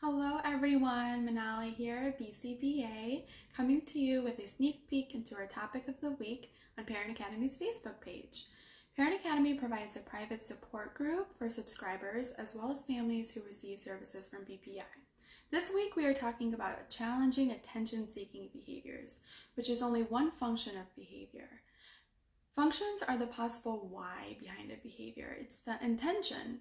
Hello everyone, Manali here, BCBA, coming to you with a sneak peek into our topic of the week on Parent Academy's Facebook page. Parent Academy provides a private support group for subscribers as well as families who receive services from BPI. This week we are talking about challenging attention-seeking behaviors, which is only one function of behavior. Functions are the possible why behind a behavior. It's the intention.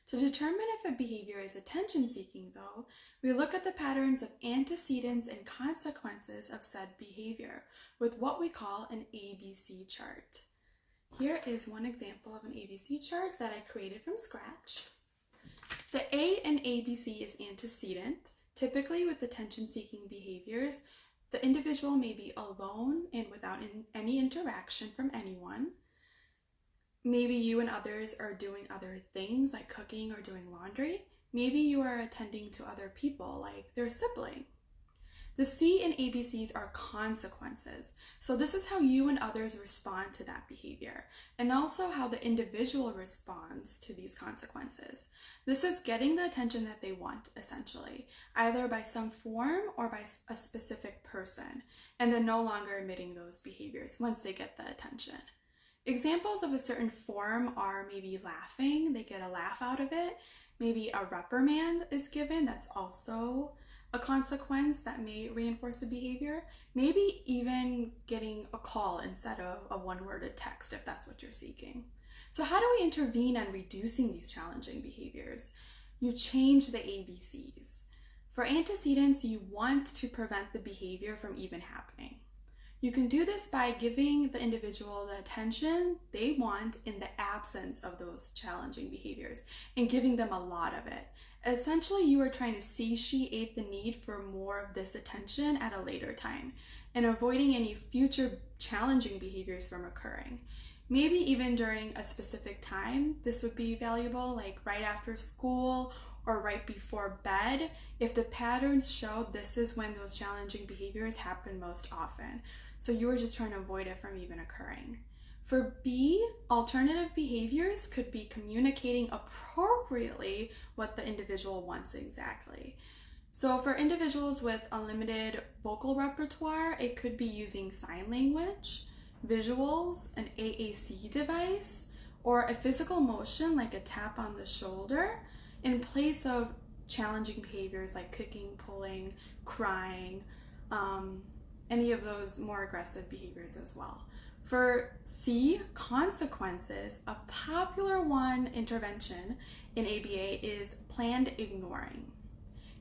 To determine if a behavior is attention-seeking, though, we look at the patterns of antecedents and consequences of said behavior with what we call an ABC chart. Here is one example of an ABC chart that I created from scratch. The A in ABC is antecedent. Typically with attention-seeking behaviors, the individual may be alone and without any interaction from anyone. Maybe you and others are doing other things like cooking or doing laundry. Maybe you are attending to other people like their sibling. The C in ABCs are consequences. So this is how you and others respond to that behavior and also how the individual responds to these consequences. This is getting the attention that they want essentially, either by some form or by a specific person, and then no longer emitting those behaviors once they get the attention. Examples of a certain form are maybe laughing, they get a laugh out of it. Maybe a reprimand is given, that's also a consequence that may reinforce the behavior. Maybe even getting a call instead of a one-worded text if that's what you're seeking. So how do we intervene on reducing these challenging behaviors? You change the ABCs. For antecedents, you want to prevent the behavior from even happening. You can do this by giving the individual the attention they want in the absence of those challenging behaviors and giving them a lot of it. Essentially, you are trying to satiate the need for more of this attention at a later time and avoiding any future challenging behaviors from occurring. Maybe even during a specific time, this would be valuable, like right after school or right before bed, if the patterns show this is when those challenging behaviors happen most often. So you are just trying to avoid it from even occurring. For B, alternative behaviors could be communicating appropriately what the individual wants exactly. So for individuals with unlimited vocal repertoire, it could be using sign language, visuals, an AAC device, or a physical motion like a tap on the shoulder in place of challenging behaviors like kicking, pulling, crying, any of those more aggressive behaviors as well. For C, consequences, a popular one intervention in ABA is planned ignoring,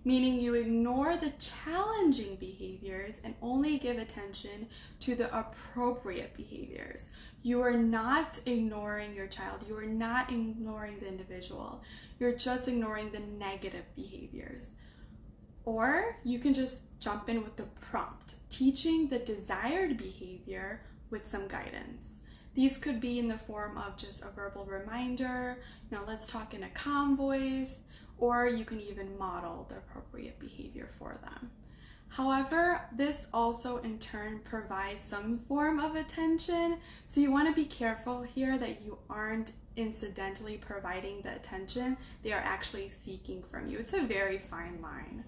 meaning you ignore the challenging behaviors and only give attention to the appropriate behaviors. You are not ignoring your child. You are not ignoring the individual. You're just ignoring the negative behaviors. Or you can just jump in with the prompt, teaching the desired behavior with some guidance. These could be in the form of just a verbal reminder, let's talk in a calm voice, or you can even model the appropriate behavior for them. However, this also in turn provides some form of attention, so you want to be careful here that you aren't incidentally providing the attention they are actually seeking from you. It's a very fine line.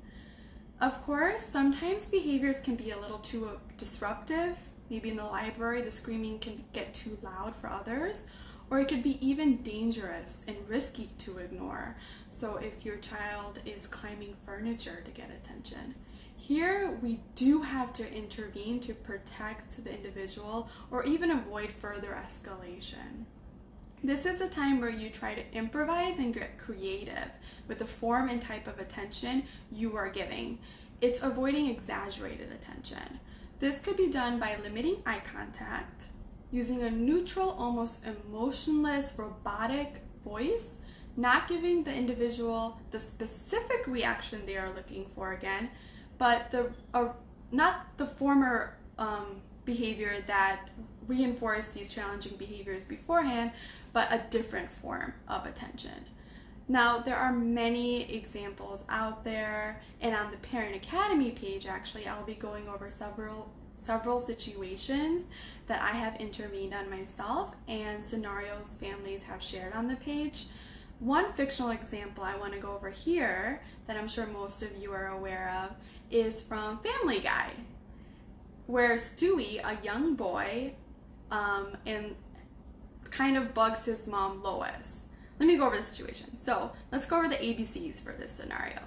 Of course, sometimes behaviors can be a little too disruptive. Maybe in the library, the screaming can get too loud for others, or it could be even dangerous and risky to ignore. So if your child is climbing furniture to get attention, here we do have to intervene to protect the individual or even avoid further escalation. This is a time where you try to improvise and get creative with the form and type of attention you are giving. It's avoiding exaggerated attention. This could be done by limiting eye contact, using a neutral, almost emotionless, robotic voice, not giving the individual the specific reaction they are looking for again, but not the former behavior that reinforced these challenging behaviors beforehand, but a different form of attention. Now, there are many examples out there, and on the Parent Academy page, actually, I'll be going over several situations that I have intervened on myself and scenarios families have shared on the page. One fictional example I want to go over here that I'm sure most of you are aware of is from Family Guy, where Stewie, a young boy, and kind of bugs his mom Lois. Let me go over the situation. So let's go over the ABCs for this scenario.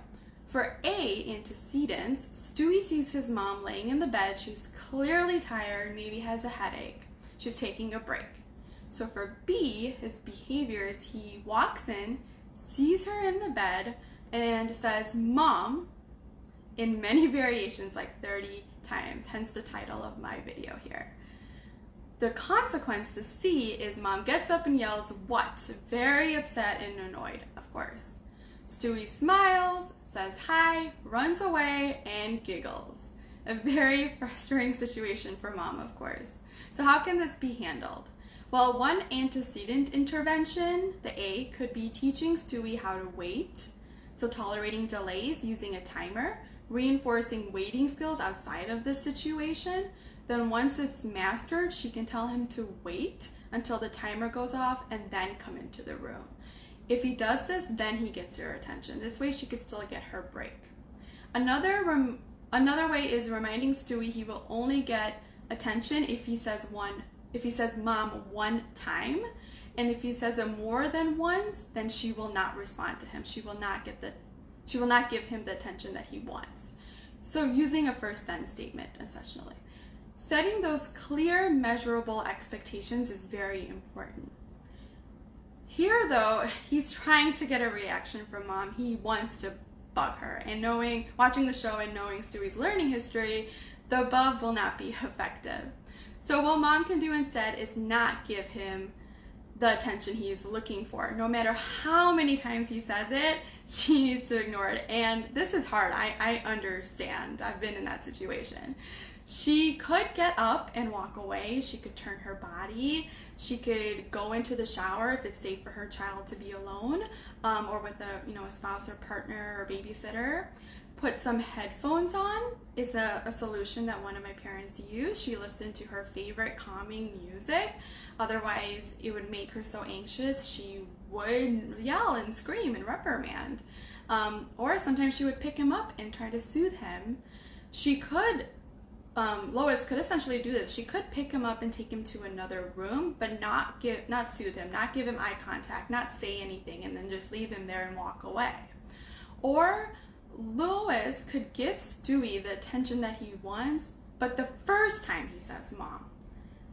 For A, antecedents, Stewie sees his mom laying in the bed. She's clearly tired, maybe has a headache. She's taking a break. So for B, his behavior is he walks in, sees her in the bed, and says, "Mom," in many variations, like 30 times, hence the title of my video here. The consequence to C is Mom gets up and yells, "What?" Very upset and annoyed, of course. Stewie smiles, says hi, runs away, and giggles. A very frustrating situation for Mom, of course. So how can this be handled? Well, one antecedent intervention, the A, could be teaching Stewie how to wait. So tolerating delays using a timer, reinforcing waiting skills outside of this situation. Then once it's mastered, she can tell him to wait until the timer goes off and then come into the room. If he does this, then he gets her attention. This way she could still get her break. Another way is reminding Stewie he will only get attention if he says "Mom" one time, and if he says it more than once, then she will not respond to him. She will not give him the attention that he wants. So using a first then statement, essentially. Setting those clear, measurable expectations is very important. Here, though, he's trying to get a reaction from Mom. He wants to bug her. And watching the show and knowing Stewie's learning history, the above will not be effective. So what Mom can do instead is not give him the attention he's looking for. No matter how many times he says it, she needs to ignore it. And this is hard. I understand. I've been in that situation. She could get up and walk away. She could turn her body. She could go into the shower if it's safe for her child to be alone, or with a spouse or partner or babysitter. Put some headphones on is a solution that one of my parents used. She listened to her favorite calming music. Otherwise, it would make her so anxious she would yell and scream and reprimand. Or sometimes she would pick him up and try to soothe him. Lois could essentially do this. She could pick him up and take him to another room, but not soothe him, not give him eye contact, not say anything, and then just leave him there and walk away. Or Lois could give Stewie the attention that he wants, but the first time he says "Mom,"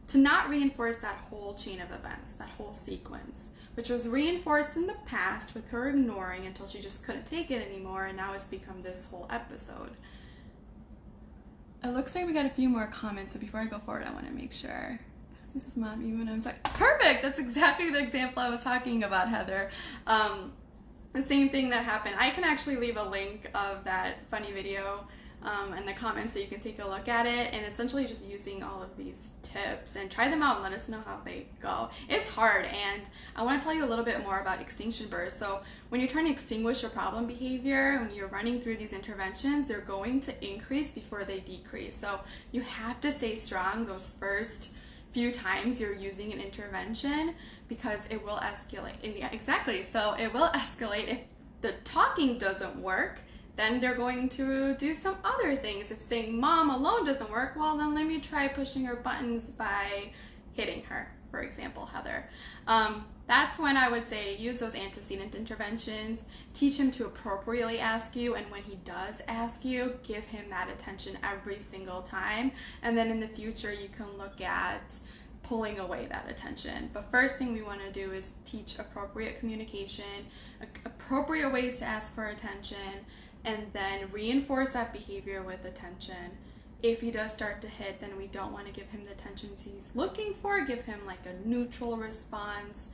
to not reinforce that whole chain of events, that whole sequence, which was reinforced in the past with her ignoring until she just couldn't take it anymore, and now it's become this whole episode. It looks like we got a few more comments, so before I go forward, I want to make sure. This is Mom, even when I'm sorry. Perfect! That's exactly the example I was talking about, Heather. The same thing that happened. I can actually leave a link of that funny video in the comments so you can take a look at it, and essentially just using all of these tips and try them out and let us know how they go. It's hard, and I want to tell you a little bit more about extinction bursts. So when you're trying to extinguish a problem behavior, when you're running through these interventions, they're going to increase before they decrease. So you have to stay strong those first few times you're using an intervention, because it will escalate. And yeah, exactly. So it will escalate. If the talking doesn't work, then they're going to do some other things. If saying "Mom" alone doesn't work, well, then let me try pushing her buttons by hitting her, for example, Heather. That's when I would say use those antecedent interventions. Teach him to appropriately ask you, and when he does ask you, give him that attention every single time. And then in the future, you can look at pulling away that attention. But first thing we want to do is teach appropriate communication, appropriate ways to ask for attention, and then reinforce that behavior with attention. If he does start to hit, then we don't want to give him the attention he's looking for. Give him like a neutral response.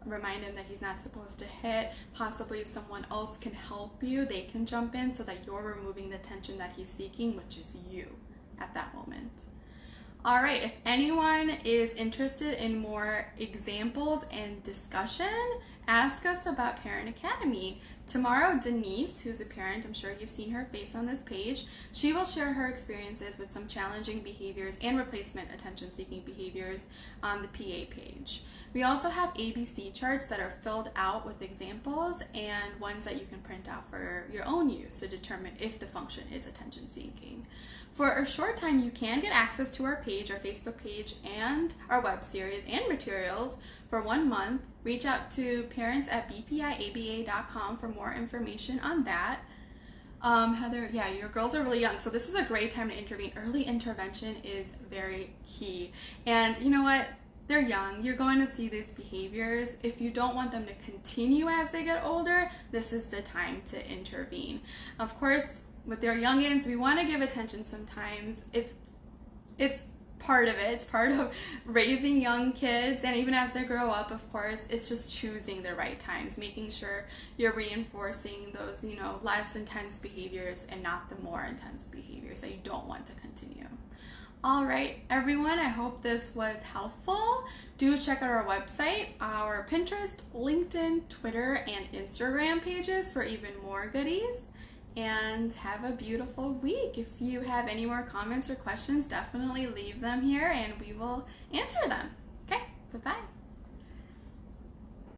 Remind him that he's not supposed to hit. Possibly if someone else can help you, they can jump in so that you're removing the attention that he's seeking, which is you at that moment. All right, if anyone is interested in more examples and discussion, ask us about Parent Academy. Tomorrow, Denise, who's a parent, I'm sure you've seen her face on this page, she will share her experiences with some challenging behaviors and replacement attention-seeking behaviors on the PA page. We also have ABC charts that are filled out with examples and ones that you can print out for your own use to determine if the function is attention-seeking. For a short time, you can get access to our page, our Facebook page, and our web series and materials for 1 month. Reach out to parents@bpiaba.com for more information on that. Heather, yeah, your girls are really young, so this is a great time to intervene. Early intervention is very key. And you know what? They're young. You're going to see these behaviors. If you don't want them to continue as they get older, this is the time to intervene. Of course, with their youngins, we want to give attention sometimes. It's part of it. It's part of raising young kids, and even as they grow up, of course, it's just choosing the right times, making sure you're reinforcing those, less intense behaviors and not the more intense behaviors that you don't want to continue. All right, everyone, I hope this was helpful. Do check out our website, our Pinterest, LinkedIn, Twitter, and Instagram pages for even more goodies. And have a beautiful week. If you have any more comments or questions, definitely leave them here and we will answer them.